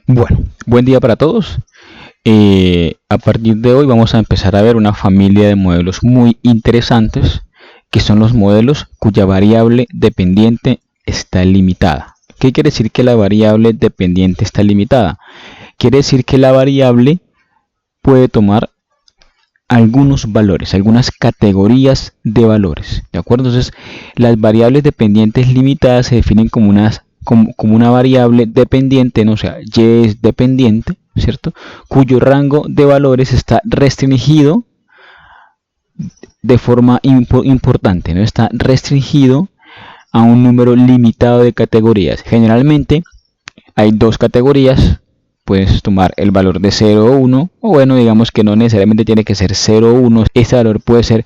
Bueno, buen día para todos. A partir de hoy vamos a empezar a ver una familia de modelos muy interesantes que son los modelos cuya variable dependiente está limitada. ¿Qué quiere decir que la variable dependiente está limitada? Quiere decir que la variable puede tomar algunos valores, algunas categorías de valores, ¿de acuerdo? Entonces, las variables dependientes limitadas se definen como una variable dependiente, ¿no? O sea, y es dependiente, ¿cierto? Cuyo rango de valores está restringido de forma importante, ¿no? Está restringido a un número limitado de categorías. Generalmente hay dos categorías. Puedes tomar el valor de 0 o 1, o bueno, digamos que no necesariamente tiene que ser 0 o 1. Este valor puede ser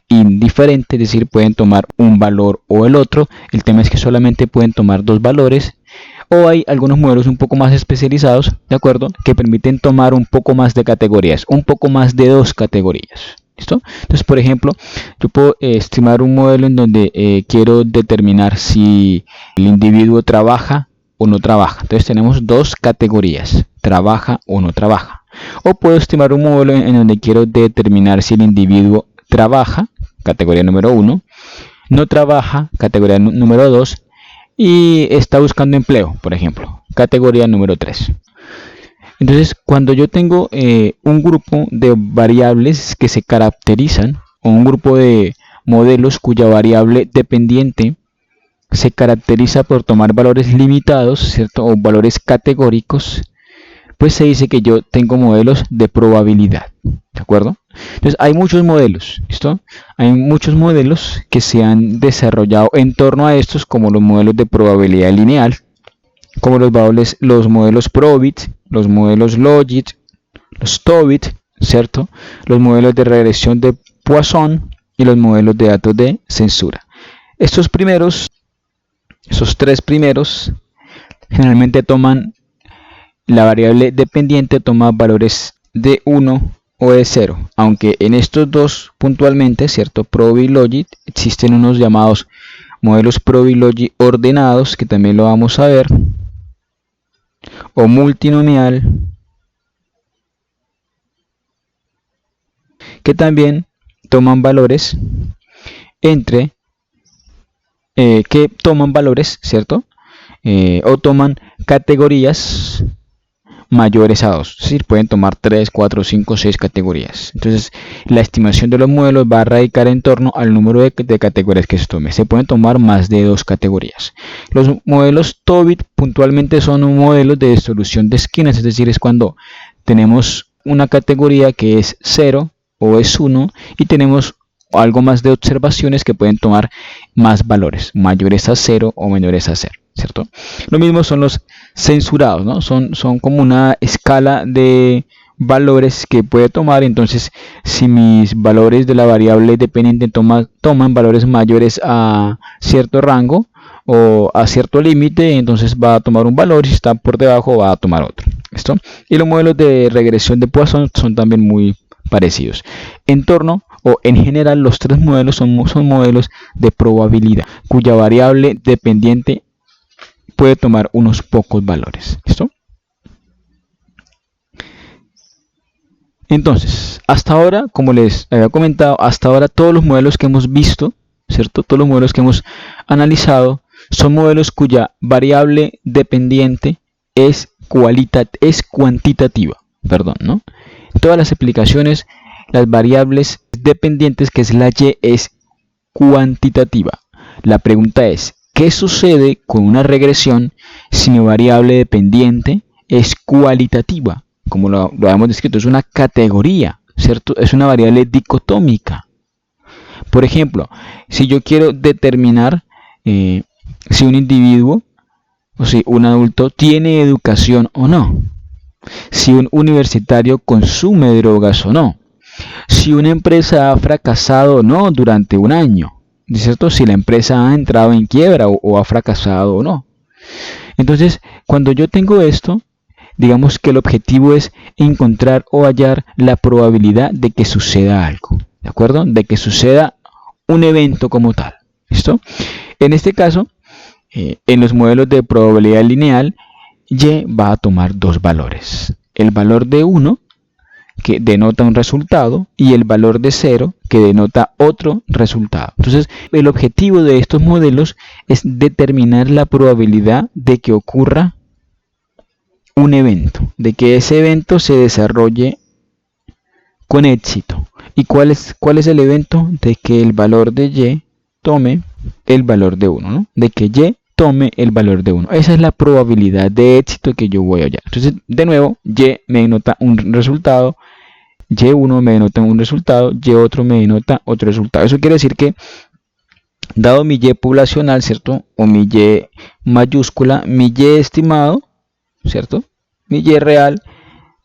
indiferente, es decir, pueden tomar un valor o el otro. El tema es que solamente pueden tomar dos valores. O hay algunos modelos un poco más especializados, ¿de acuerdo? Que permiten tomar un poco más de categorías, un poco más de dos categorías. ¿Listo? Entonces, por ejemplo, yo puedo estimar un modelo en donde quiero determinar si el individuo trabaja o no trabaja. Entonces tenemos dos categorías, trabaja o no trabaja. O puedo estimar un modelo en donde quiero determinar si el individuo trabaja, categoría número 1, no trabaja, categoría número 2, y está buscando empleo, por ejemplo, categoría número 3. Entonces, cuando yo tengo un grupo de variables que se caracterizan, o un grupo de modelos cuya variable dependiente se caracteriza por tomar valores limitados, ¿cierto? O valores categóricos, pues se dice que yo tengo modelos de probabilidad, ¿de acuerdo? Entonces hay muchos modelos, ¿listo? Hay muchos modelos que se han desarrollado en torno a estos, como los modelos de probabilidad lineal, como los modelos Probit, los modelos Logit, los Tobit, ¿cierto? Los modelos de regresión de Poisson y los modelos de datos de censura. Esos tres primeros generalmente toman la variable dependiente, toma valores de 1 o de 0, aunque en estos dos puntualmente, ¿cierto? Probi y Logit, existen unos llamados modelos Probi y Logit ordenados, que también lo vamos a ver, o multinomial, que también toman valores ¿cierto? O toman categorías mayores a 2, es decir, pueden tomar 3, 4, 5, 6 categorías. Entonces, la estimación de los modelos va a radicar en torno al número de categorías que se tome. Se pueden tomar más de 2 categorías. Los modelos Tobit puntualmente son un modelo de solución de esquinas, es decir, es cuando tenemos una categoría que es 0 o es 1 y tenemos algo más de observaciones que pueden tomar más valores, mayores a 0 o menores a 0, ¿cierto? Lo mismo son los censurados, ¿no? Son como una escala de valores que puede tomar. Entonces, si mis valores de la variable dependiente toman valores mayores a cierto rango o a cierto límite, entonces va a tomar un valor, y si está por debajo va a tomar otro. ¿Listo? Y los modelos de regresión de Poisson son también muy parecidos. En general, los tres modelos son modelos de probabilidad, cuya variable dependiente puede tomar unos pocos valores. ¿Listo? Entonces, hasta ahora, como les había comentado, hasta ahora todos los modelos que hemos visto, ¿cierto? Todos los modelos que hemos analizado son modelos cuya variable dependiente es cuantitativa, perdón, ¿no? En todas las aplicaciones, las variables dependientes, que es la y, es cuantitativa. La pregunta es, ¿qué sucede con una regresión si mi variable dependiente es cualitativa? Como lo habíamos descrito, es una categoría, ¿cierto? Es una variable dicotómica. Por ejemplo, si yo quiero determinar si un individuo o si un adulto tiene educación o no, si un universitario consume drogas o no, si una empresa ha fracasado o no durante un año, ¿cierto? Si la empresa ha entrado en quiebra o ha fracasado o no. Entonces, cuando yo tengo esto, digamos que el objetivo es encontrar o hallar la probabilidad de que suceda algo, ¿de acuerdo? De que suceda un evento como tal, ¿listo? En este caso, en los modelos de probabilidad lineal, Y va a tomar dos valores. El valor de 1, que denota un resultado, y el valor de 0, que denota otro resultado. Entonces, el objetivo de estos modelos es determinar la probabilidad de que ocurra un evento, de que ese evento se desarrolle con éxito. ¿Y cuál es el evento? De que el valor de y tome el valor de 1, ¿no? De que y tome el valor de 1. Esa es la probabilidad de éxito que yo voy a hallar. Entonces, de nuevo, y me denota un resultado, y1 me denota un resultado, y otro me denota otro resultado. Eso quiere decir que, dado mi y poblacional, ¿cierto? O mi y mayúscula, mi y estimado, ¿cierto? Mi y real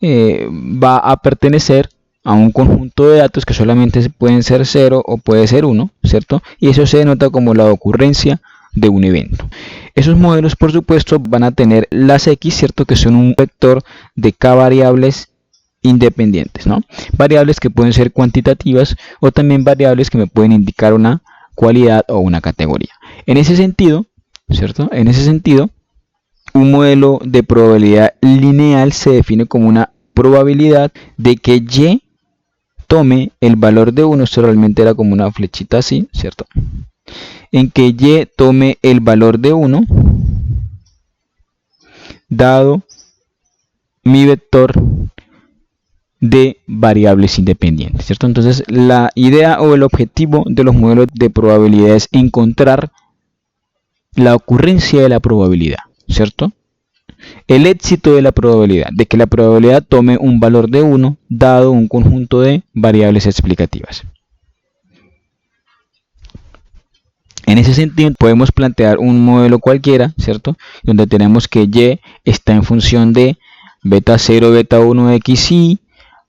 va a pertenecer a un conjunto de datos que solamente pueden ser 0 o puede ser 1, ¿cierto? Y eso se denota como la ocurrencia de un evento. Esos modelos, por supuesto, van a tener las x, ¿cierto? Que son un vector de k variables independientes, ¿no? Variables que pueden ser cuantitativas o también variables que me pueden indicar una cualidad o una categoría. En ese sentido, ¿cierto? En ese sentido, un modelo de probabilidad lineal se define como una probabilidad de que y tome el valor de 1, esto realmente era como una flechita así, ¿cierto? En que y tome el valor de 1, dado mi vector de variables independientes, ¿cierto? Entonces, la idea o el objetivo de los modelos de probabilidad es encontrar la ocurrencia de la probabilidad, ¿cierto? El éxito de la probabilidad, de que la probabilidad tome un valor de 1 dado un conjunto de variables explicativas. En ese sentido, podemos plantear un modelo cualquiera, ¿cierto? Donde tenemos que y está en función de beta 0, beta 1, xy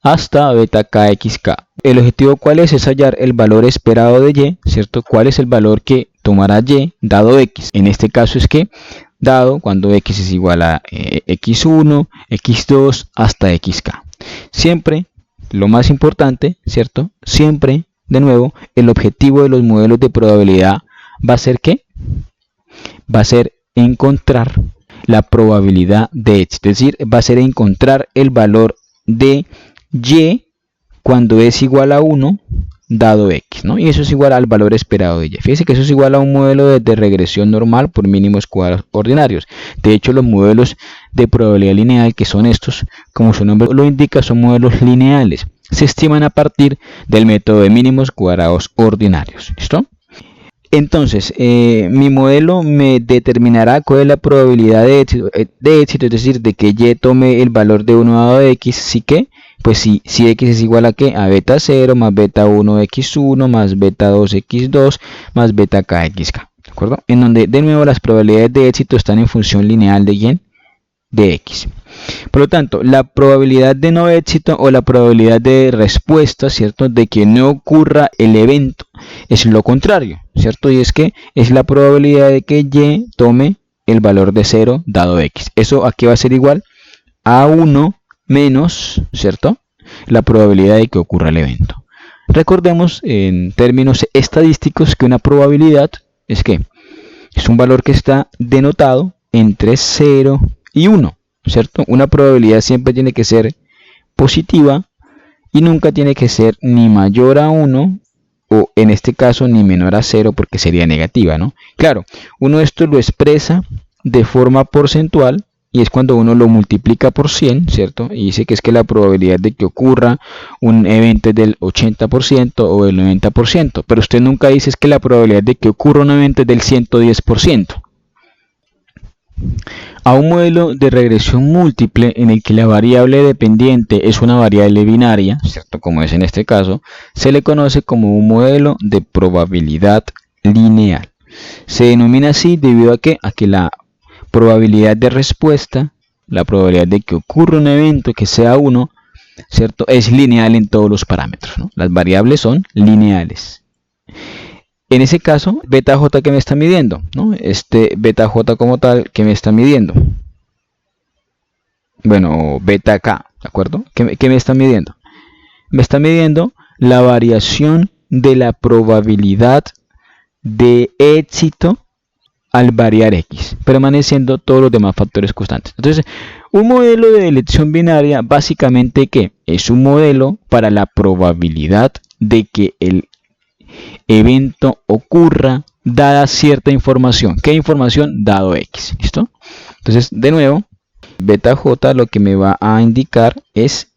hasta beta k, xk. El objetivo, ¿cuál es? Es hallar el valor esperado de y, ¿cierto? ¿Cuál es el valor que tomará y dado x? En este caso es que, dado cuando x es igual a x1, x2 hasta xk. Siempre, lo más importante, ¿cierto? Siempre, de nuevo, el objetivo de los modelos de probabilidad va a ser ¿qué? Va a ser encontrar la probabilidad de éxito, es decir, va a ser encontrar el valor de y cuando es igual a 1 dado x, ¿no? Y eso es igual al valor esperado de y. Fíjense que eso es igual a un modelo de regresión normal por mínimos cuadrados ordinarios. De hecho, los modelos de probabilidad lineal, que son estos, como su nombre lo indica, son modelos lineales. Se estiman a partir del método de mínimos cuadrados ordinarios. ¿Listo? Entonces, mi modelo me determinará cuál es la probabilidad de éxito, es decir, de que y tome el valor de 1 dado x, ¿sí que? Pues si x es igual a ¿qué? A beta 0 más beta 1 x1 más beta 2 x2 más beta k xk, ¿de acuerdo? En donde, de nuevo, las probabilidades de éxito están en función lineal de ¿quién? De x. Por lo tanto, la probabilidad de no éxito o la probabilidad de respuesta, ¿cierto? De que no ocurra el evento es lo contrario, ¿cierto? Y es que es la probabilidad de que y tome el valor de 0 dado x. Eso aquí va a ser igual a 1 menos, ¿cierto? La probabilidad de que ocurra el evento. Recordemos en términos estadísticos que una probabilidad es que es un valor que está denotado entre 0 y 1, ¿cierto? Una probabilidad siempre tiene que ser positiva y nunca tiene que ser ni mayor a 1 o en este caso ni menor a 0 porque sería negativa, ¿no? Claro, uno esto lo expresa de forma porcentual y es cuando uno lo multiplica por 100, ¿cierto? Y dice que es que la probabilidad de que ocurra un evento es del 80% o del 90%, pero usted nunca dice es que la probabilidad de que ocurra un evento es del 110%. A un modelo de regresión múltiple en el que la variable dependiente es una variable binaria, ¿cierto? Como es en este caso, se le conoce como un modelo de probabilidad lineal. Se denomina así debido a que la probabilidad de respuesta, la probabilidad de que ocurra un evento que sea 1, ¿cierto? Es lineal en todos los parámetros, ¿no? Las variables son lineales. En ese caso, beta j que me está midiendo, ¿no? Este beta j como tal que me está midiendo. Bueno, beta k, ¿de acuerdo? ¿Qué me está midiendo? Me está midiendo la variación de la probabilidad de éxito al variar x, permaneciendo todos los demás factores constantes. Entonces, un modelo de elección binaria básicamente ¿qué? Es un modelo para la probabilidad de que el evento ocurra dada cierta información. ¿Qué información? Dado x. ¿Listo? Entonces, de nuevo, beta j lo que me va a indicar es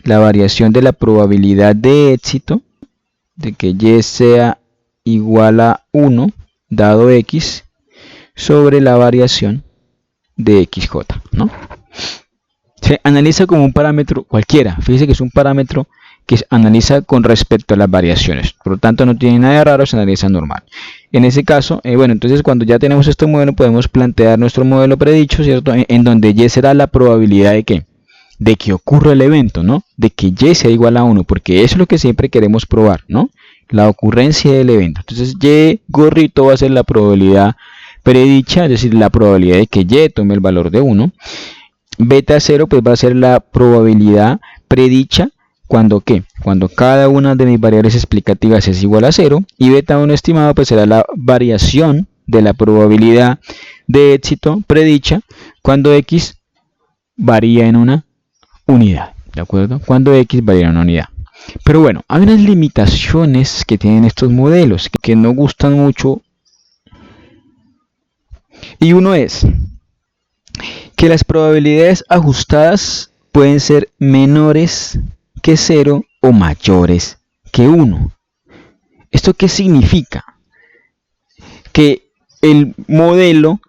la variación de la probabilidad de éxito de que y sea igual a 1 dado x sobre la variación de xj, ¿no? Se analiza como un parámetro cualquiera. Fíjese que es un parámetro que se analiza con respecto a las variaciones. Por lo tanto, no tiene nada de raro, se analiza normal. En ese caso, bueno, entonces cuando ya tenemos este modelo, podemos plantear nuestro modelo predicho, ¿cierto? En donde y será la probabilidad de que ocurra el evento, ¿no? De que y sea igual a 1, porque eso es lo que siempre queremos probar, ¿no? La ocurrencia del evento. Entonces, y gorrito va a ser la probabilidad predicha, es decir, la probabilidad de que y tome el valor de 1. Beta 0 pues va a ser la probabilidad predicha cuando ¿qué? Cuando cada una de mis variables explicativas es igual a 0, y beta 1 estimado pues será la variación de la probabilidad de éxito predicha cuando x varía en una unidad, ¿de acuerdo? Cuando x varía en una unidad. Pero bueno, hay unas limitaciones que tienen estos modelos que no gustan mucho, y uno es que las probabilidades ajustadas pueden ser menores que 0 o mayores que 1. ¿Esto qué significa? Que el modelo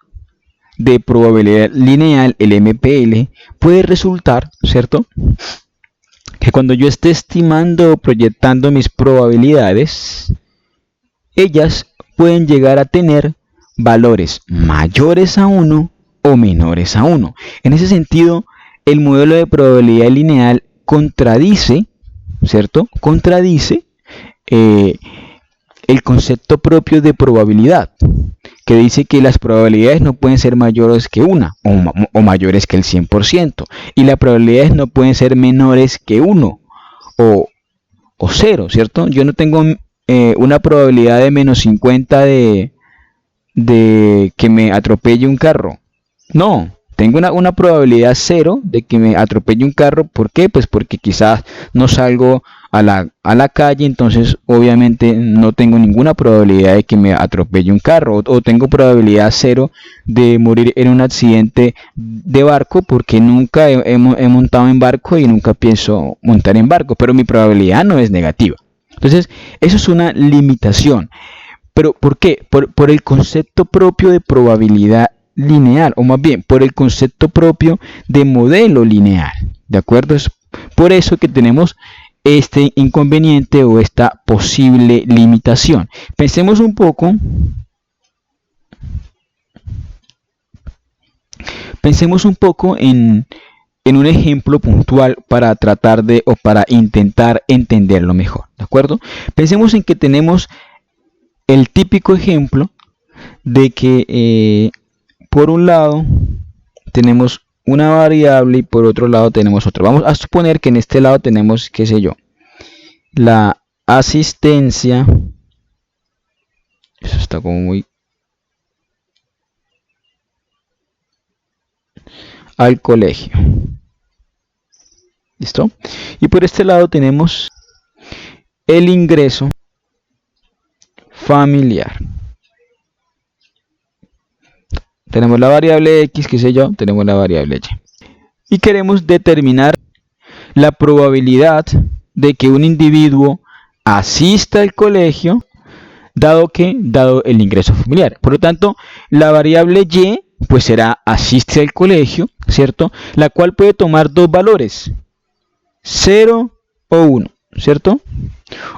de probabilidad lineal, el MPL, puede resultar, ¿cierto?, que cuando yo esté estimando o proyectando mis probabilidades, ellas pueden llegar a tener valores mayores a 1 o menores a 1. En ese sentido, el modelo de probabilidad lineal contradice, ¿cierto? Contradice el concepto propio de probabilidad, que dice que las probabilidades no pueden ser mayores que 1 o mayores que el 100%, y las probabilidades no pueden ser menores que 1 o 0, ¿cierto? Yo no tengo una probabilidad de menos 50 de que me atropelle un carro. No, tengo una probabilidad 0 de que me atropelle un carro. ¿Por qué? Pues porque quizás no salgo a la calle, entonces obviamente no tengo ninguna probabilidad de que me atropelle un carro, o tengo probabilidad 0 de morir en un accidente de barco, porque nunca he montado en barco y nunca pienso montar en barco, pero mi probabilidad no es negativa. Entonces, eso es una limitación. ¿Pero por qué? Por el concepto propio de probabilidad lineal, o más bien por el concepto propio de modelo lineal, ¿de acuerdo? Es por eso que tenemos este inconveniente o esta posible limitación. Pensemos un poco en un ejemplo puntual para tratar de, o para intentar entenderlo mejor, ¿de acuerdo? Pensemos en que tenemos el típico ejemplo de que por un lado tenemos una variable y por otro lado tenemos otra. Vamos a suponer que en este lado tenemos, qué sé yo, la asistencia. Eso está como muy... al colegio. ¿Listo? Y por este lado tenemos el ingreso familiar. Tenemos la variable x, qué sé yo, tenemos la variable y. Y queremos determinar la probabilidad de que un individuo asista al colegio, dado el ingreso familiar. Por lo tanto, la variable y pues será asiste al colegio, ¿cierto? La cual puede tomar dos valores, 0 o 1, ¿cierto?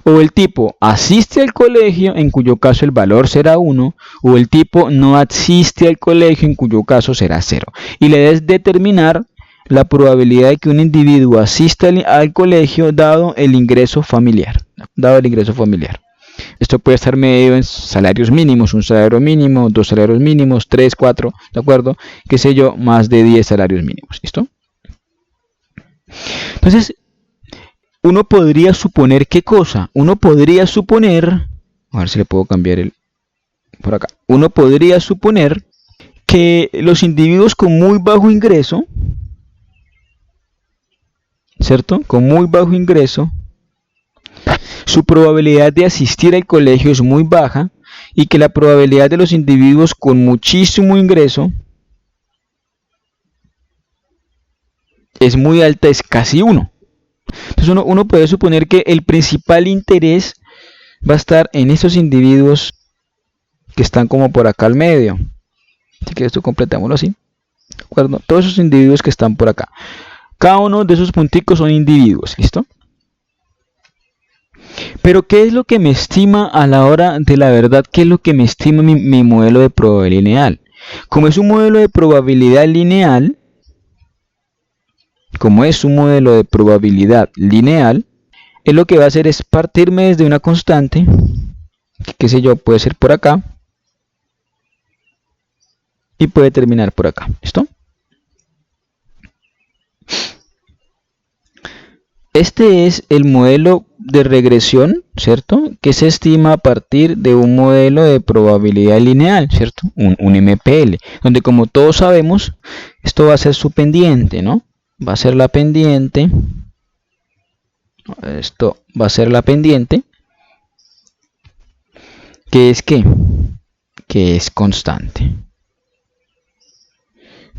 O el tipo asiste al colegio, en cuyo caso el valor será 1, o el tipo no asiste al colegio, en cuyo caso será 0. Y la idea es determinar la probabilidad de que un individuo asista al colegio dado el ingreso familiar. Esto puede estar medido en salarios mínimos, un salario mínimo, 2 salarios mínimos, 3, 4, ¿de acuerdo? Qué sé yo, más de 10 salarios mínimos, ¿listo? Entonces, uno podría suponer, ¿qué cosa? Uno podría suponer, a ver si le puedo cambiar el por acá, uno podría suponer que los individuos con muy bajo ingreso, ¿cierto? Con muy bajo ingreso, su probabilidad de asistir al colegio es muy baja y que la probabilidad de los individuos con muchísimo ingreso es muy alta, es casi 1. Entonces uno puede suponer que el principal interés va a estar en esos individuos que están como por acá al medio. Así que esto completémoslo así. ¿De acuerdo? Todos esos individuos que están por acá. Cada uno de esos punticos son individuos, ¿listo? Pero ¿qué es lo que me estima a la hora de la verdad? ¿Qué es lo que me estima mi modelo de probabilidad lineal? Como es un modelo de probabilidad lineal, él lo que va a hacer es partirme desde una constante, que qué sé yo, puede ser por acá, y puede terminar por acá, ¿listo? Este es el modelo de regresión, ¿cierto? Que se estima a partir de un modelo de probabilidad lineal, ¿cierto? Un MPL, donde como todos sabemos, esto va a ser su pendiente, ¿no? Va a ser la pendiente. Esto va a ser la pendiente. ¿Qué es qué? Que es constante.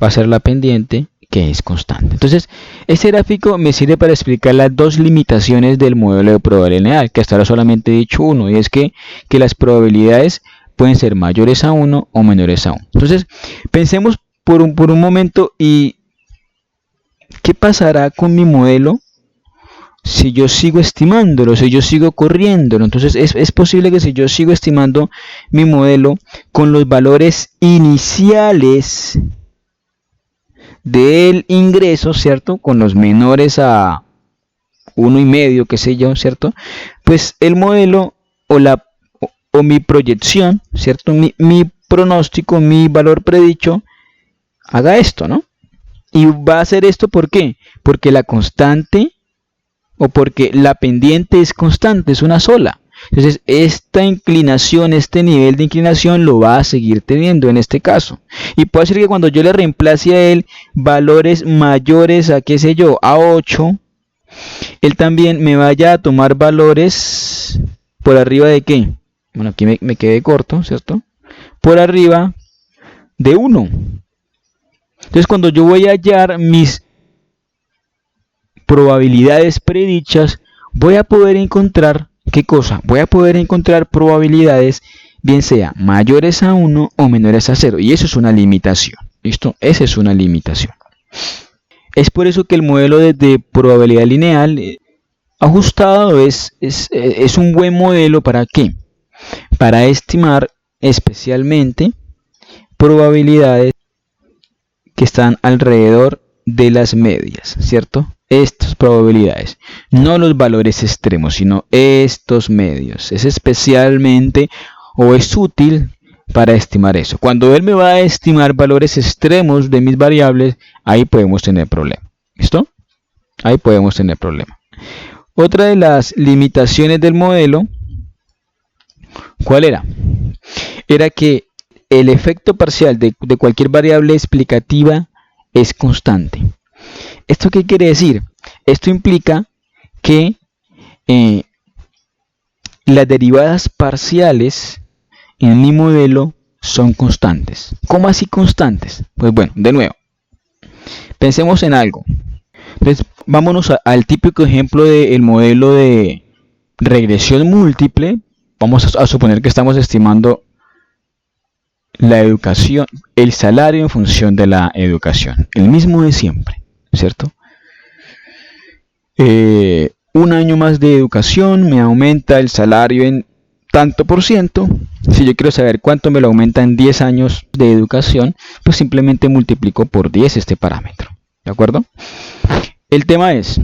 Va a ser la pendiente que es constante. Entonces, este gráfico me sirve para explicar las dos limitaciones del modelo de probabilidad lineal, que hasta ahora solamente he dicho uno, y es que las probabilidades pueden ser mayores a 1 o menores a 1. Entonces, pensemos por un momento, y ¿qué pasará con mi modelo si yo sigo estimándolo, si yo sigo corriéndolo? Entonces es posible que si yo sigo estimando mi modelo con los valores iniciales del ingreso, ¿cierto? Con los menores a 1,5, qué sé yo, ¿cierto? Pues el modelo o mi proyección, ¿cierto? Mi pronóstico, mi valor predicho, haga esto, ¿no? Y va a hacer esto, ¿por qué? Porque la constante o porque la pendiente es constante, es una sola. Entonces esta inclinación, este nivel de inclinación lo va a seguir teniendo en este caso. Y puede ser que cuando yo le reemplace a él valores mayores a, qué sé yo, a 8, él también me vaya a tomar valores por arriba de qué. Bueno, aquí me quedé corto, ¿cierto? Por arriba de 1. Entonces cuando yo voy a hallar mis probabilidades predichas, voy a poder encontrar, ¿qué cosa? Voy a poder encontrar probabilidades, bien sea mayores a 1 o menores a 0. Y eso es una limitación. ¿Listo? Esa es una limitación. Es por eso que el modelo de probabilidad lineal ajustado es un buen modelo. ¿Para qué? Para estimar especialmente probabilidades que están alrededor de las medias, ¿cierto? Estas probabilidades, no los valores extremos, sino estos medios. Es especialmente o es útil para estimar eso. Cuando él me va a estimar valores extremos de mis variables, ahí podemos tener problema. ¿Listo? Ahí podemos tener problema. Otra de las limitaciones del modelo, ¿cuál era? Era que el efecto parcial de cualquier variable explicativa es constante. ¿Esto qué quiere decir? Esto implica que las derivadas parciales en mi modelo son constantes. ¿Cómo así constantes? Pues bueno, de nuevo, pensemos en algo. Entonces, vámonos al típico ejemplo del modelo de regresión múltiple. Vamos a suponer que estamos estimando la educación, el salario en función de la educación, el mismo de siempre, ¿cierto? Un año más de educación me aumenta el salario en tanto por ciento. Si yo quiero saber cuánto me lo aumenta en 10 años de educación, pues simplemente multiplico por 10 este parámetro, ¿de acuerdo? El tema es,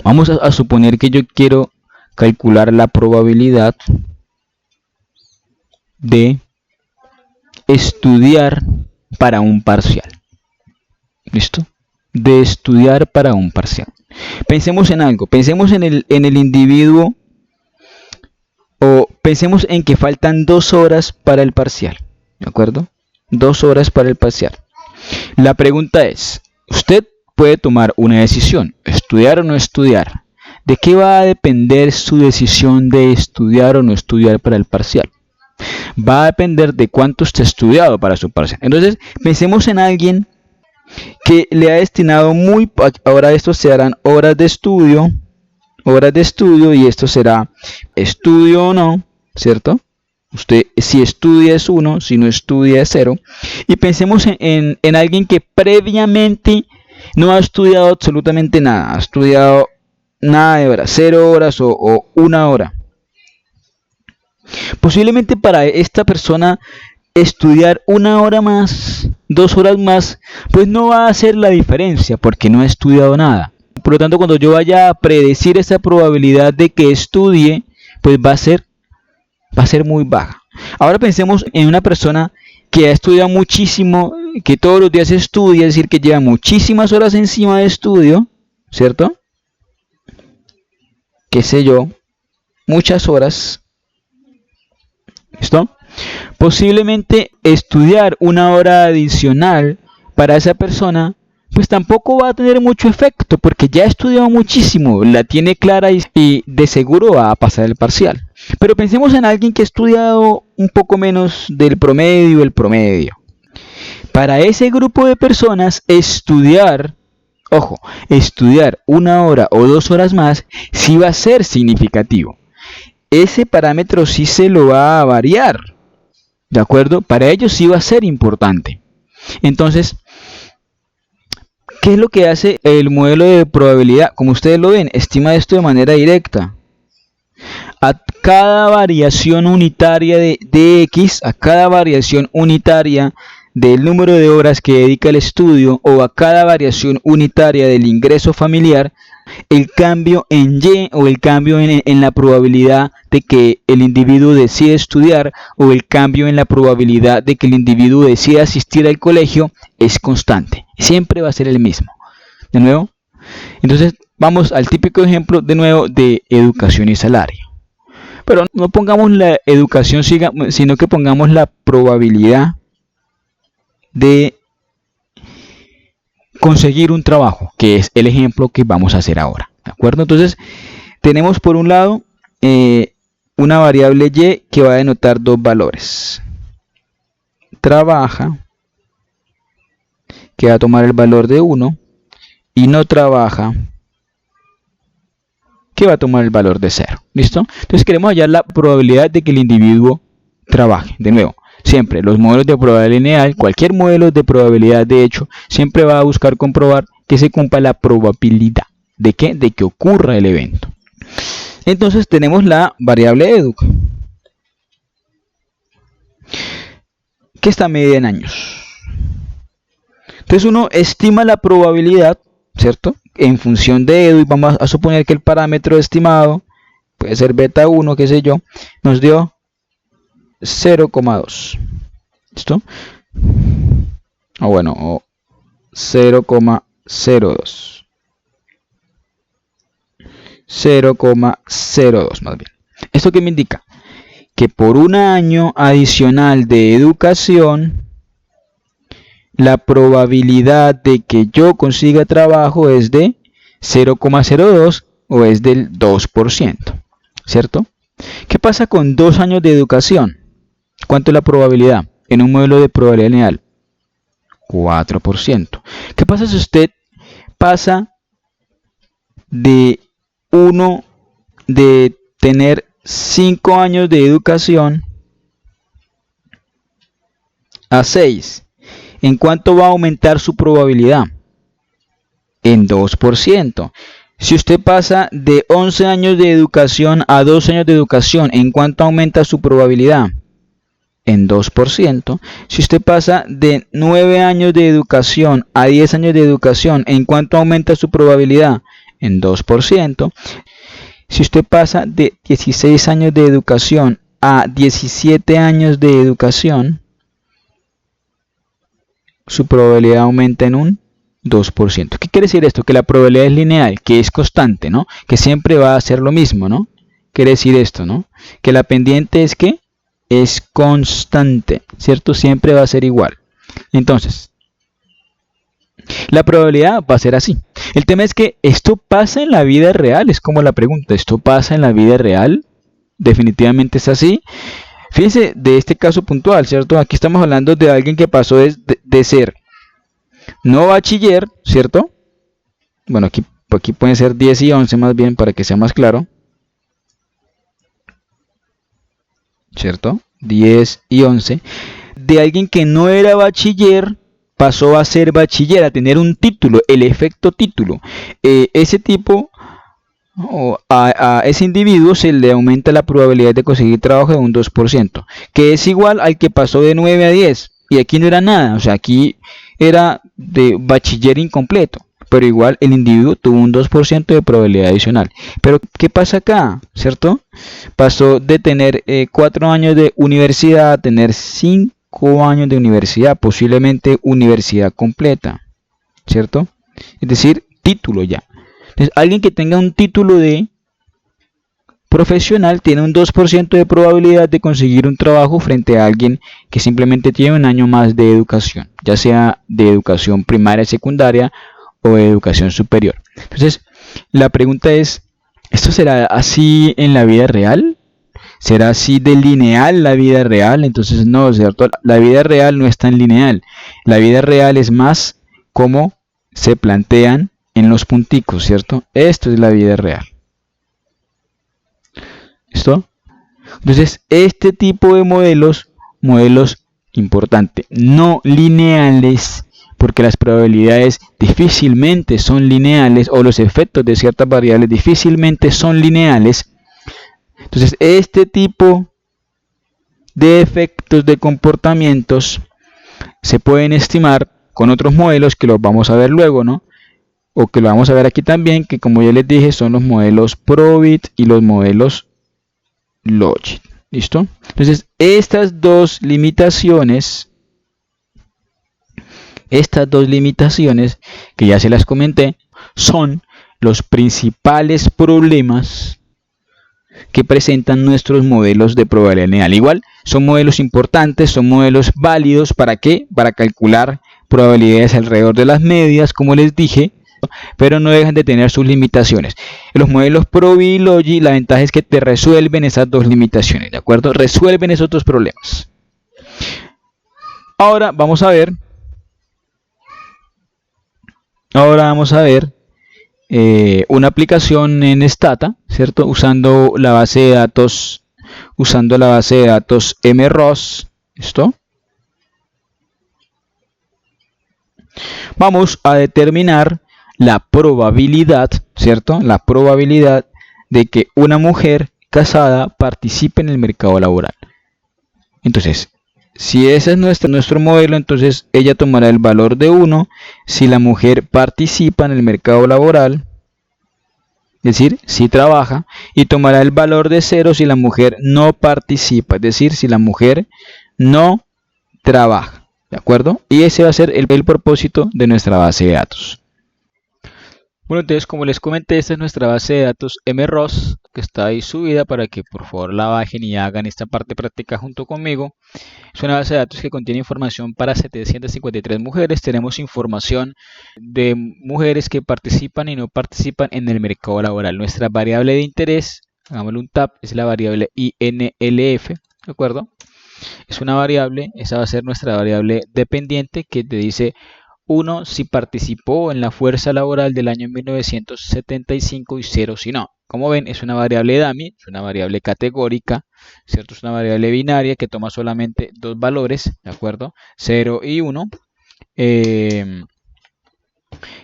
vamos a suponer que yo quiero calcular la probabilidad de estudiar para un parcial. ¿Listo? De estudiar para un parcial. Pensemos en algo. Pensemos en el individuo O pensemos en que faltan 2 horas para el parcial, ¿de acuerdo? 2 horas para el parcial. La pregunta es, usted puede tomar una decisión, estudiar o no estudiar. ¿De qué va a depender su decisión de estudiar o no estudiar para el parcial? Va a depender de cuánto usted ha estudiado para su parcial. Entonces, pensemos en alguien que le ha destinado ahora estos se harán horas de estudio y esto será estudio o no, ¿cierto? Usted si estudia es 1, si no estudia es 0. Y pensemos en alguien que previamente no ha estudiado absolutamente nada, ha estudiado nada de horas, 0 horas o 1 hora. Posiblemente para esta persona estudiar 1 hora más, 2 horas más, pues no va a hacer la diferencia porque no ha estudiado nada. Por lo tanto, cuando yo vaya a predecir esa probabilidad de que estudie, pues va a ser muy baja. Ahora pensemos en una persona que ha estudiado muchísimo, que todos los días estudia, es decir, que lleva muchísimas horas encima de estudio, ¿cierto? Qué sé yo, muchas horas. ¿Listo? Posiblemente estudiar 1 hora adicional para esa persona pues tampoco va a tener mucho efecto porque ya ha estudiado muchísimo, la tiene clara y de seguro va a pasar el parcial. Pero pensemos en alguien que ha estudiado un poco menos del promedio, el promedio. Para ese grupo de personas estudiar 1 hora o 2 horas más sí va a ser significativo. Ese parámetro sí se lo va a variar, ¿de acuerdo? Para ellos sí va a ser importante. Entonces, ¿qué es lo que hace el modelo de probabilidad? Como ustedes lo ven, estima esto de manera directa. A cada variación unitaria de X, a cada variación unitaria del número de horas que dedica el estudio o a cada variación unitaria del ingreso familiar, el cambio en Y o el cambio en la probabilidad de que el individuo decida estudiar o el cambio en la probabilidad de que el individuo decida asistir al colegio es constante. Siempre va a ser el mismo. De nuevo, entonces vamos al típico ejemplo de nuevo de educación y salario. Pero no pongamos la educación, sino que pongamos la probabilidad de conseguir un trabajo, que es el ejemplo que vamos a hacer ahora, ¿de acuerdo? Entonces, tenemos por un lado una variable Y que va a denotar 2 valores. Trabaja, que va a tomar el valor de 1, y no trabaja, que va a tomar el valor de 0. ¿Listo? Entonces queremos hallar la probabilidad de que el individuo trabaje. De nuevo, siempre los modelos de probabilidad lineal, cualquier modelo de probabilidad de hecho, siempre va a buscar comprobar que se cumpla la probabilidad. ¿De qué? De que ocurra el evento. Entonces tenemos la variable edu, que está medida en años. Entonces uno estima la probabilidad, ¿cierto? En función de edu, y vamos a suponer que el parámetro estimado puede ser beta 1, qué sé yo, nos dio 0,2. ¿Listo? O bueno, o 0,02. 0,02 más bien. ¿Esto qué me indica? Que por un año adicional de educación, la probabilidad de que yo consiga trabajo es de 0,02 o es del 2%, ¿cierto? ¿Qué pasa con 2 años de educación? ¿Cuánto es la probabilidad en un modelo de probabilidad lineal? 4%. ¿Qué pasa si usted pasa de tener 5 años de educación a 6? ¿En cuánto va a aumentar su probabilidad? En 2%. Si usted pasa de 11 años de educación a 12 años de educación, ¿en cuánto aumenta su probabilidad? En 2%. Si usted pasa de 9 años de educación a 10 años de educación, ¿en cuánto aumenta su probabilidad? En 2%. Si usted pasa de 16 años de educación a 17 años de educación, su probabilidad aumenta en un 2%. ¿Qué quiere decir esto? Que la probabilidad es lineal, que es constante, ¿no? Que siempre va a ser lo mismo, ¿no? Quiere decir esto, ¿no? Que la pendiente es que es constante, ¿cierto? Siempre va a ser igual. Entonces, la probabilidad va a ser así. El tema es que esto pasa en la vida real, es como la pregunta, ¿esto pasa en la vida real? Definitivamente es así. Fíjense de este caso puntual, ¿cierto? Aquí estamos hablando de alguien que pasó de ser no bachiller, ¿cierto? Bueno, aquí pueden ser 10 y 11 más bien para que sea más claro, ¿cierto? 10 y 11. De alguien que no era bachiller pasó a ser bachiller, a tener un título, el efecto título. Ese tipo o a ese individuo se le aumenta la probabilidad de conseguir trabajo de un 2%, que es igual al que pasó de 9 a 10. Y aquí no era nada, o sea, aquí era de bachiller incompleto, pero igual el individuo tuvo un 2% de probabilidad adicional. Pero ¿qué pasa acá? ¿Cierto? Pasó de tener 4 años de universidad a tener 5 años de universidad, posiblemente universidad completa, ¿cierto? Es decir, título ya. Entonces, alguien que tenga un título de profesional tiene un 2% de probabilidad de conseguir un trabajo frente a alguien que simplemente tiene un año más de educación, ya sea de educación primaria, secundaria o de educación superior. Entonces, la pregunta es, ¿esto será así en la vida real? ¿Será así de lineal la vida real? Entonces, no, ¿cierto? La vida real no es tan lineal. La vida real es más como se plantean en los punticos, ¿cierto? Esto es la vida real. ¿Listo? Entonces, este tipo de modelos importante, no lineales, porque las probabilidades difícilmente son lineales, o los efectos de ciertas variables difícilmente son lineales. Entonces, este tipo de efectos de comportamientos se pueden estimar con otros modelos que los vamos a ver luego, ¿no? O que lo vamos a ver aquí también, que como ya les dije, son los modelos Probit y los modelos Logit. ¿Listo? Entonces, estas dos limitaciones, que ya se las comenté, son los principales problemas que presentan nuestros modelos de probabilidad lineal. Igual, son modelos importantes, son modelos válidos. ¿Para qué? Para calcular probabilidades alrededor de las medias, como les dije, pero no dejan de tener sus limitaciones. En los modelos Probit y Logit, la ventaja es que te resuelven esas dos limitaciones, ¿de acuerdo? Resuelven esos dos problemas. Ahora vamos a ver una aplicación en Stata, ¿cierto? Usando la base de datos MROS. ¿Listo? Vamos a determinar la probabilidad, ¿cierto? La probabilidad de que una mujer casada participe en el mercado laboral. Entonces, si ese es nuestro modelo, entonces ella tomará el valor de 1 si la mujer participa en el mercado laboral, es decir, si trabaja, y tomará el valor de 0 si la mujer no participa, es decir, si la mujer no trabaja. ¿De acuerdo? Y ese va a ser el propósito de nuestra base de datos. Bueno, entonces como les comenté, esta es nuestra base de datos MROS, que está ahí subida para que por favor la bajen y hagan esta parte práctica junto conmigo. Es una base de datos que contiene información para 753 mujeres. Tenemos información de mujeres que participan y no participan en el mercado laboral. Nuestra variable de interés, hagámosle un tab, es la variable INLF, ¿de acuerdo? Es una variable, esa va a ser nuestra variable dependiente que te dice 1 si participó en la fuerza laboral del año 1975 y 0 si no. Como ven, es una variable dummy, es una variable categórica, ¿cierto? Es una variable binaria que toma solamente dos valores, ¿de acuerdo? 0 y 1. En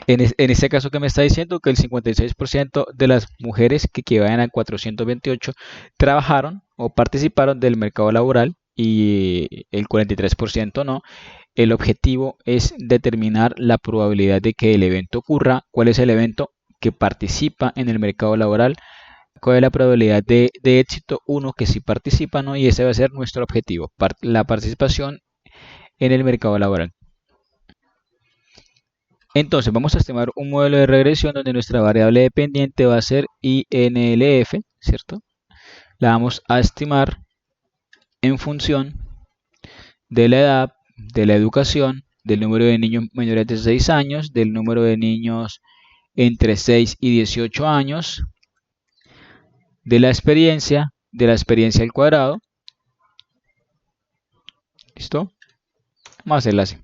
este caso que me está diciendo que el 56% de las mujeres que equivalen a 428 trabajaron o participaron del mercado laboral y el 43% no. El objetivo es determinar la probabilidad de que el evento ocurra. ¿Cuál es el evento que participa en el mercado laboral? ¿Cuál es la probabilidad de éxito? Uno, que sí participa, ¿no? Y ese va a ser nuestro objetivo, la participación en el mercado laboral. Entonces vamos a estimar un modelo de regresión donde nuestra variable dependiente va a ser INLF, ¿cierto? la vamos a estimar en función de la edad, de la educación, del número de niños menores de 6 años, del número de niños entre 6 y 18 años, de la experiencia al cuadrado. ¿Listo? Vamos a hacerla así.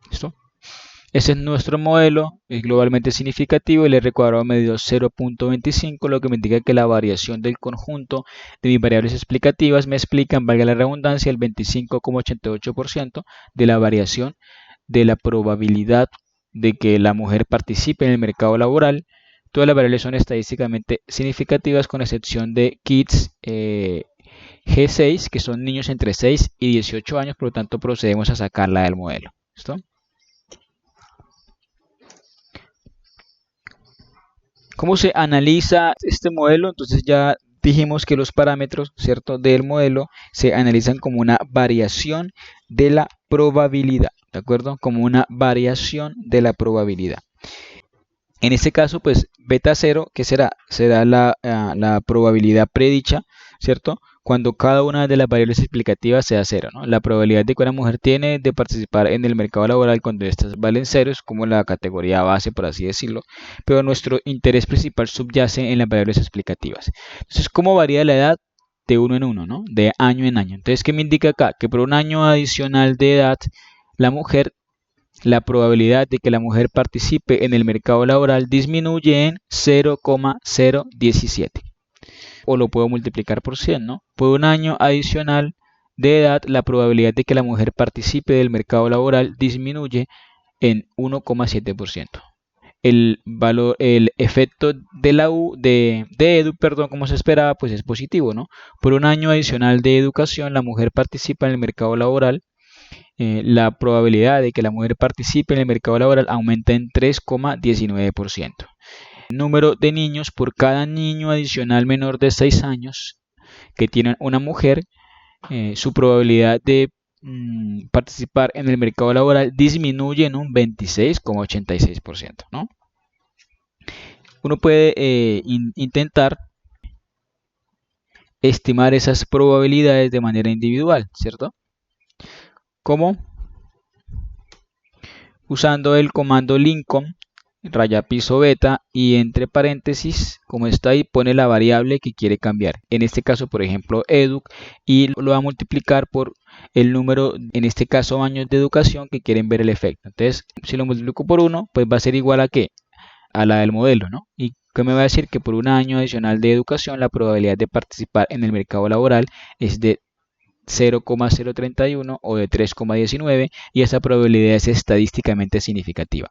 ¿Listo? Ese es nuestro modelo, es globalmente significativo, el R cuadrado medido 0.25, lo que me indica que la variación del conjunto de mis variables explicativas me explican, valga la redundancia, el 25,88% de la variación de la probabilidad de que la mujer participe en el mercado laboral. Todas las variables son estadísticamente significativas con excepción de kids G6, que son niños entre 6 y 18 años, por lo tanto procedemos a sacarla del modelo. ¿Listo? ¿Cómo se analiza este modelo? Entonces ya dijimos que los parámetros, ¿cierto?, del modelo se analizan como una variación de la probabilidad, ¿de acuerdo? Como una variación de la probabilidad. En este caso, pues beta 0, ¿qué será? Será la probabilidad predicha, ¿cierto? Cuando cada una de las variables explicativas sea 0, ¿no? La probabilidad de que una mujer tiene de participar en el mercado laboral cuando estas valen 0 es como la categoría base, por así decirlo, pero nuestro interés principal subyace en las variables explicativas. Entonces, ¿cómo varía la edad? De uno en uno, ¿no? De año en año. Entonces, ¿qué me indica acá? Que por un año adicional de edad, la probabilidad de que la mujer participe en el mercado laboral disminuye en 0,017. O lo puedo multiplicar por 100, ¿no? Por un año adicional de edad, la probabilidad de que la mujer participe del mercado laboral disminuye en 1,7%. El efecto de la U de edu, perdón, como se esperaba, pues es positivo, ¿no? Por un año adicional de educación, la mujer participa en el mercado laboral. La probabilidad de que la mujer participe en el mercado laboral aumenta en 3,19%. El número de niños por cada niño adicional menor de 6 años que tiene una mujer, su probabilidad de participar en el mercado laboral disminuye en un 26,86%, ¿no? Uno puede intentar estimar esas probabilidades de manera individual, ¿cierto? ¿Cómo? Usando el comando Lincoln raya piso beta y entre paréntesis, como está ahí, pone la variable que quiere cambiar. En este caso, por ejemplo, educ, y lo va a multiplicar por el número, en este caso, años de educación que quieren ver el efecto. Entonces, si lo multiplico por 1, pues va a ser igual a ¿qué? A la del modelo, ¿no? Y que me va a decir que por un año adicional de educación, la probabilidad de participar en el mercado laboral es de 0,031 o de 3,19 y esa probabilidad es estadísticamente significativa.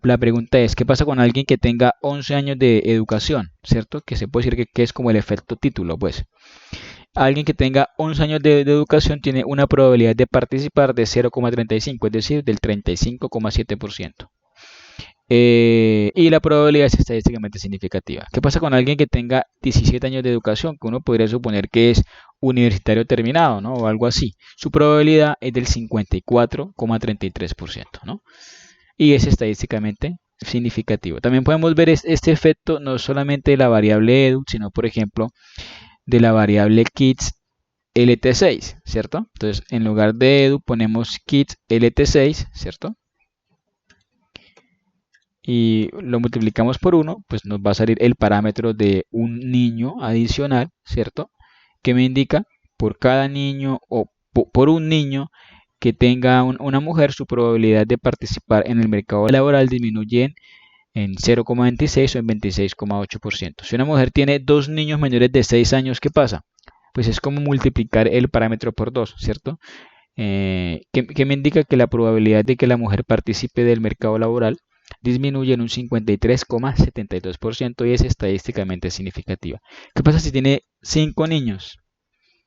La pregunta es, ¿qué pasa con alguien que tenga 11 años de educación? ¿Cierto? Que se puede decir que es como el efecto título, pues. Alguien que tenga 11 años de educación tiene una probabilidad de participar de 0,35, es decir, del 35,7%. Y la probabilidad es estadísticamente significativa. ¿Qué pasa con alguien que tenga 17 años de educación? Que uno podría suponer que es universitario terminado, ¿no? O algo así. Su probabilidad es del 54,33%, ¿no? Y es estadísticamente significativo. También podemos ver este efecto no solamente de la variable edu, sino por ejemplo de la variable kids lt6, ¿cierto? Entonces en lugar de edu ponemos kids lt6, ¿cierto? Y lo multiplicamos por 1, pues nos va a salir el parámetro de un niño adicional, ¿cierto? Que me indica por cada niño o por un niño que tenga una mujer, su probabilidad de participar en el mercado laboral disminuye en 0,26 o en 26,8%. Si una mujer tiene dos niños menores de 6 años, ¿qué pasa? Pues es como multiplicar el parámetro por 2, ¿cierto? Que me indica que la probabilidad de que la mujer participe del mercado laboral disminuye en un 53,72% y es estadísticamente significativa. ¿Qué pasa si tiene 5 niños?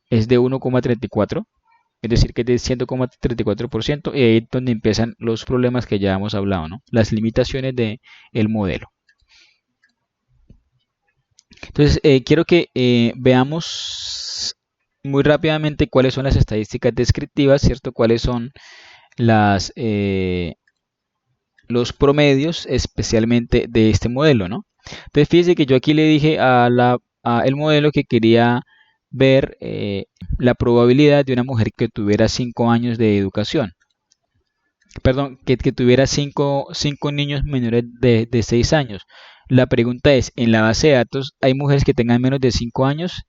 Es de 1,34, es decir, que es de 100,34%, y ahí es donde empiezan los problemas que ya hemos hablado, ¿no? Las limitaciones del modelo. Entonces, quiero que veamos muy rápidamente cuáles son las estadísticas descriptivas, ¿cierto? Cuáles son las, los promedios especialmente de este modelo, ¿no? Entonces, fíjese que yo aquí le dije a el modelo que quería ver la probabilidad de una mujer que tuviera 5 años de educación. Perdón, que tuviera 5 niños menores de 6 años. La pregunta es, en la base de datos, ¿hay mujeres que tengan menos de 5 años?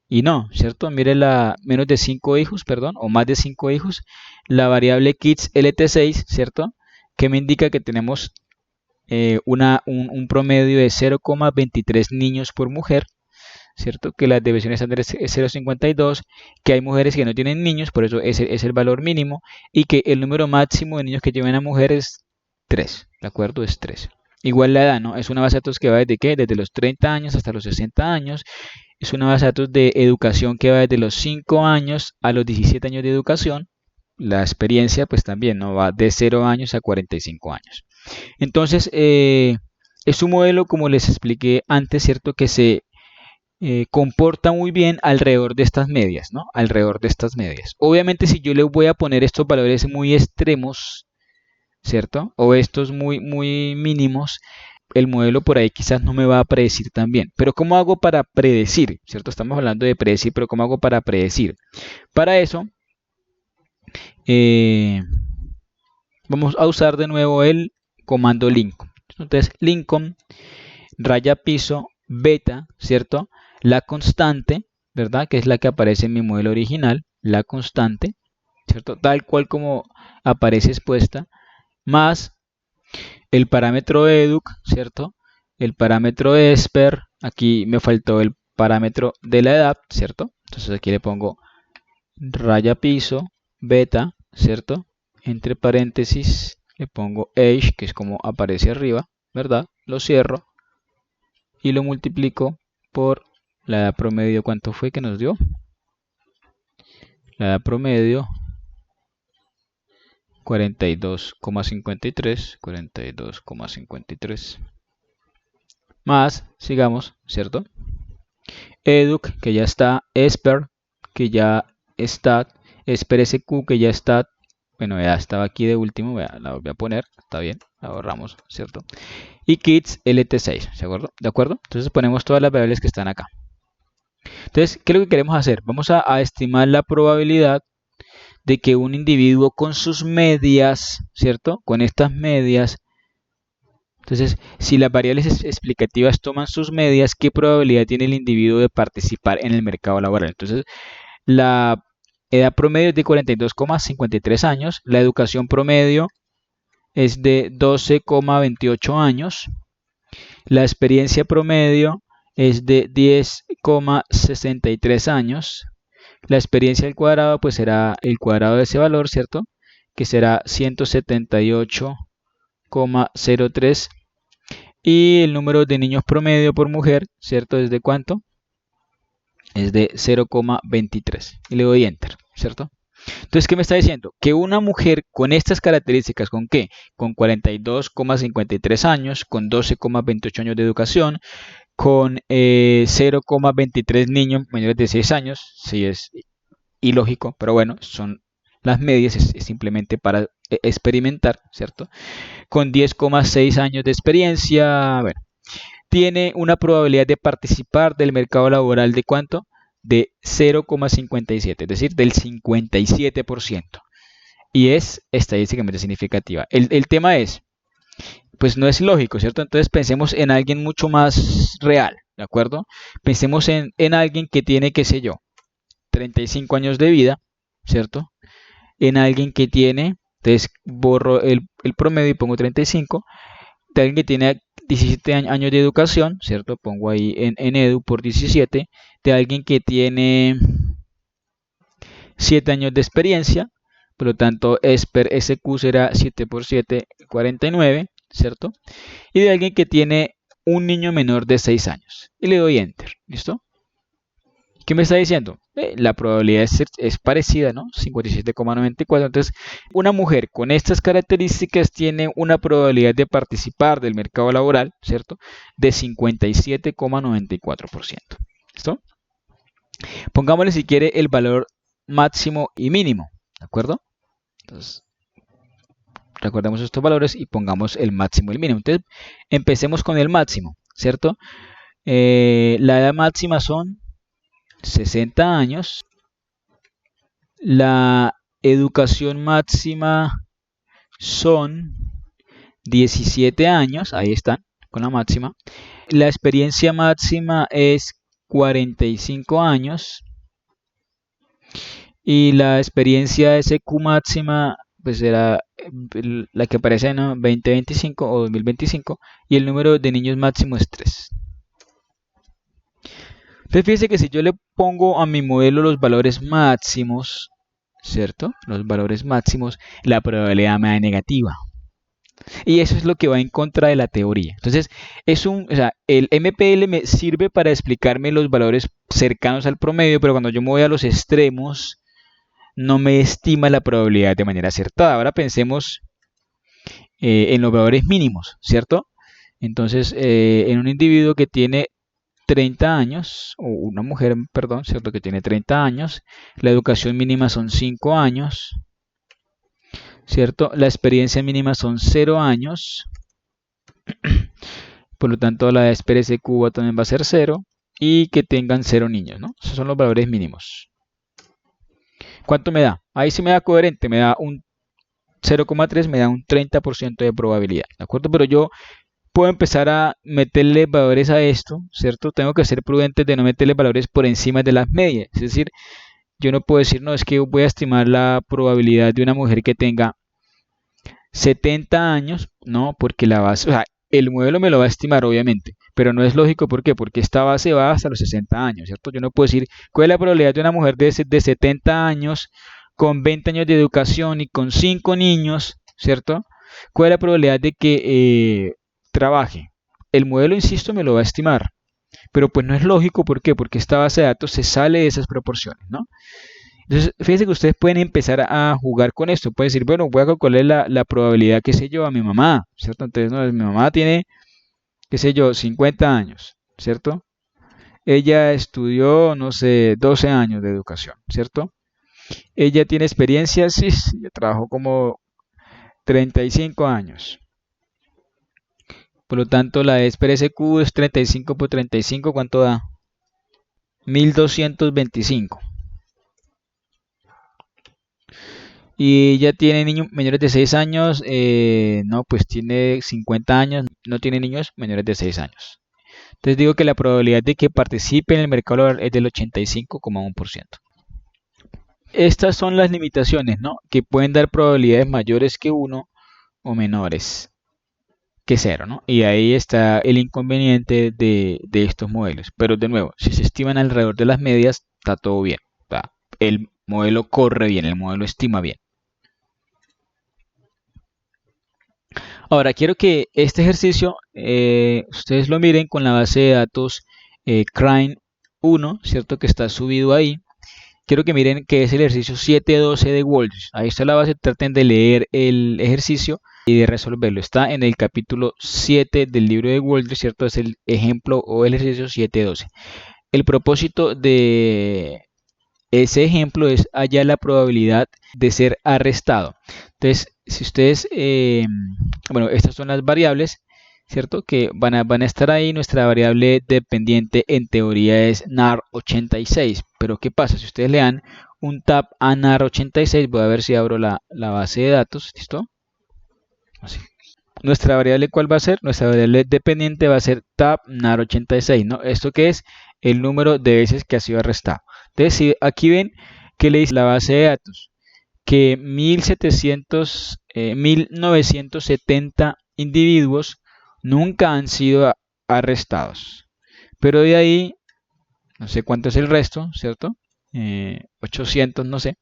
Y no, ¿cierto? Mire menos de 5 hijos, perdón, o más de 5 hijos. La variable kids LT6, ¿cierto? Que me indica que tenemos un promedio de 0,23 niños por mujer, ¿cierto? Que la deviación estándar es 0,52, que hay mujeres que no tienen niños, por eso es el valor mínimo, y que el número máximo de niños que llevan a mujeres es 3, ¿de acuerdo? Es 3. Igual la edad, ¿no? Es una base de datos que va desde ¿qué? Desde los 30 años hasta los 60 años. Es una base de datos de educación que va desde los 5 años a los 17 años de educación. La experiencia, pues también, ¿no? Va de 0 años a 45 años. Entonces, es un modelo, como les expliqué antes, ¿cierto? Que se comporta muy bien alrededor de estas medias, ¿no? Alrededor de estas medias. Obviamente, si yo le voy a poner estos valores muy extremos, ¿cierto? O estos muy mínimos, el modelo por ahí quizás no me va a predecir tan bien. Pero ¿cómo hago para predecir? ¿Cierto? Estamos hablando de predecir, pero ¿cómo hago para predecir? Para eso, vamos a usar de nuevo el comando Lincoln. Entonces, Lincoln, raya piso, beta, ¿cierto? La constante, ¿verdad? Que es la que aparece en mi modelo original, la constante, ¿cierto? Tal cual como aparece expuesta, más el parámetro educ, ¿cierto? El parámetro esper, aquí me faltó el parámetro de la edad, ¿cierto? Entonces aquí le pongo raya piso, beta, ¿cierto? Entre paréntesis le pongo age, que es como aparece arriba, ¿verdad? Lo cierro y lo multiplico por la edad promedio. ¿Cuánto fue que nos dio? La edad promedio 42,53, 42,53. Más, sigamos, ¿cierto? Educ, que ya está, esper, que ya está, esper SQ, que ya está, bueno, ya estaba aquí de último, la voy a poner, está bien, la ahorramos, ¿cierto? Y kids LT6, ¿de acuerdo? ¿De acuerdo? Entonces ponemos todas las variables que están acá. Entonces, ¿qué es lo que queremos hacer? Vamos a estimar la probabilidad de que un individuo con sus medias, ¿cierto? Con estas medias. Entonces, si las variables explicativas toman sus medias, ¿qué probabilidad tiene el individuo de participar en el mercado laboral? Entonces, la edad promedio es de 42,53 años, la educación promedio es de 12,28 años, la experiencia promedio es de 10,63 años, la experiencia al cuadrado pues será el cuadrado de ese valor, ¿cierto? Que será 178,03. Y el número de niños promedio por mujer, ¿cierto? ¿Es de cuánto? Es de 0,23. Y le doy Enter, ¿cierto? Entonces, ¿qué me está diciendo? Que una mujer con estas características, ¿con qué? Con 42,53 años, con 12,28 años de educación, con 0,23 niños menores de 6 años, sí es ilógico, pero bueno, son las medias, es simplemente para experimentar, ¿cierto? Con 10,6 años de experiencia, bueno, tiene una probabilidad de participar del mercado laboral de ¿cuánto? De 0,57, es decir, del 57%. Y es estadísticamente significativa. El tema es, pues no es lógico, ¿cierto? Entonces pensemos en alguien mucho más real, ¿de acuerdo? Pensemos en alguien que tiene, qué sé yo, 35 años de vida, ¿cierto? En alguien que tiene, entonces borro el promedio y pongo 35, de alguien que tiene 17 años de educación, ¿cierto? Pongo ahí en edu por 17, de alguien que tiene 7 años de experiencia, por lo tanto esper SQ será 7 por 7, 49, ¿cierto? Y de alguien que tiene un niño menor de 6 años. Y le doy Enter, ¿listo? ¿Qué me está diciendo? La probabilidad es parecida, ¿no? 57,94. Entonces, una mujer con estas características tiene una probabilidad de participar del mercado laboral, ¿cierto? De 57,94%. ¿Listo? Pongámosle si quiere el valor máximo y mínimo, ¿de acuerdo? Entonces, recordemos estos valores y pongamos el máximo y el mínimo. Entonces, empecemos con el máximo, ¿cierto? La edad máxima son 60 años. La educación máxima son 17 años, ahí están, con la máxima. La experiencia máxima es 45 años. Y la experiencia SQ máxima, pues será la que aparece en 2025 o 2025. Y el número de niños máximo es 3. Entonces fíjense que si yo le pongo a mi modelo los valores máximos, ¿cierto? Los valores máximos, la probabilidad me da negativa. Y eso es lo que va en contra de la teoría. Entonces, o sea, el MPL me sirve para explicarme los valores cercanos al promedio, pero cuando yo me voy a los extremos, no me estima la probabilidad de manera acertada. Ahora pensemos en los valores mínimos, ¿cierto? Entonces, en un individuo que tiene 30 años, o una mujer, perdón, ¿cierto? Que tiene 30 años, la educación mínima son 5 años, ¿cierto? La experiencia mínima son 0 años, por lo tanto la experiencia cubo también va a ser 0, y que tengan 0 niños, ¿no? Esos son los valores mínimos. ¿Cuánto me da? Ahí sí me da coherente, me da un 0,3, me da un 30% de probabilidad, ¿de acuerdo? Pero yo puedo empezar a meterle valores a esto, ¿cierto? Tengo que ser prudente de no meterle valores por encima de las medias. Es decir, yo no puedo decir, no, es que voy a estimar la probabilidad de una mujer que tenga 70 años, no, porque la base, o sea, el modelo me lo va a estimar, obviamente, pero no es lógico, ¿por qué? Porque esta base va hasta los 60 años, ¿cierto? Yo no puedo decir, ¿cuál es la probabilidad de una mujer de 70 años con 20 años de educación y con 5 niños, ¿cierto? ¿Cuál es la probabilidad de que trabaje? El modelo, insisto, me lo va a estimar, pero pues no es lógico, ¿por qué? Porque esta base de datos se sale de esas proporciones, ¿no? Entonces, fíjense que ustedes pueden empezar a jugar con esto. Pueden decir, bueno, voy a calcular la probabilidad, qué sé yo, a mi mamá, ¿cierto? Entonces, no, mi mamá tiene, qué sé yo, 50 años, ¿cierto? Ella estudió, no sé, 12 años de educación, ¿cierto? Ella tiene experiencia, sí, ella trabajó como 35 años. Por lo tanto, la S P R S Q es 35 por 35, ¿cuánto da? 1225. Y ya tiene niños menores de 6 años, no, pues tiene 50 años, no tiene niños menores de 6 años. Entonces digo que la probabilidad de que participe en el mercado laboral es del 85,1%. Estas son las limitaciones, ¿no? Que pueden dar probabilidades mayores que 1 o menores que 0, ¿no? Y ahí está el inconveniente de estos modelos. Pero de nuevo, si se estiman alrededor de las medias, está todo bien. El modelo corre bien, el modelo estima bien. Ahora, quiero que este ejercicio ustedes lo miren con la base de datos Crane 1, ¿cierto? Que está subido ahí. Quiero que miren que es el ejercicio 712 de Waldrich. Ahí está la base, traten de leer el ejercicio y de resolverlo. Está en el capítulo 7 del libro de Waldrich, ¿cierto? Es el ejemplo o el ejercicio 712. El propósito de ese ejemplo es hallar la probabilidad de ser arrestado. Entonces, si ustedes, bueno, estas son las variables, ¿cierto? Que van a estar ahí. Nuestra variable dependiente en teoría es NAR86. Pero ¿qué pasa? Si ustedes le dan un tab a NAR86, voy a ver si abro la base de datos, ¿listo? Así. Nuestra variable, ¿cuál va a ser? Nuestra variable dependiente va a ser tab NAR86, ¿no? ¿Esto qué es? El número de veces que ha sido arrestado. Entonces, si aquí ven que le dice la base de datos que 1970 individuos nunca han sido arrestados. Pero de ahí, no sé cuánto es el resto, ¿cierto? 800, no sé.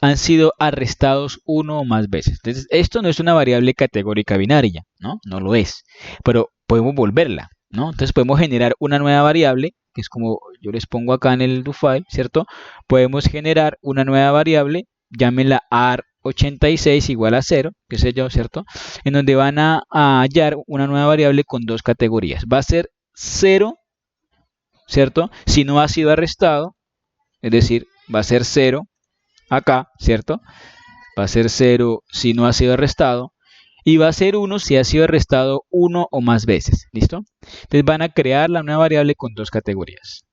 Han sido arrestados 1 o más veces. Entonces, esto no es una variable categórica binaria, ¿no? No lo es. Pero podemos volverla, ¿no? Entonces podemos generar una nueva variable, que es como yo les pongo acá en el do file, ¿cierto? Podemos generar una nueva variable, llámenla AR86 igual a 0, qué sé yo, ¿cierto? En donde van a hallar una nueva variable con dos categorías. Va a ser 0, ¿cierto? Si no ha sido arrestado, es decir, va a ser 0 acá, ¿cierto? Va a ser 0 si no ha sido arrestado. Y va a ser 1 si ha sido arrestado 1 o más veces. ¿Listo? Entonces van a crear la nueva variable con dos categorías.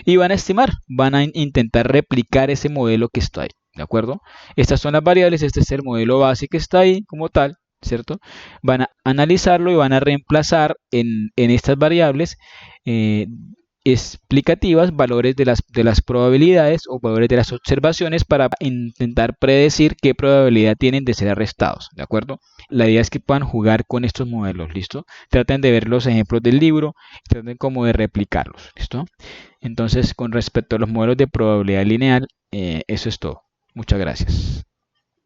y van a estimar, van a intentar replicar ese modelo que está ahí, ¿de acuerdo? Estas son las variables, este es el modelo base que está ahí como tal, ¿cierto? Van a analizarlo y van a reemplazar en estas variables eh, explicativas valores de las probabilidades o valores de las observaciones para intentar predecir qué probabilidad tienen de ser arrestados, ¿de acuerdo? La idea es que puedan jugar con estos modelos, ¿listo? Traten de ver los ejemplos del libro, traten como de replicarlos, ¿listo? Entonces, con respecto a los modelos de probabilidad lineal, eso es todo. Muchas gracias.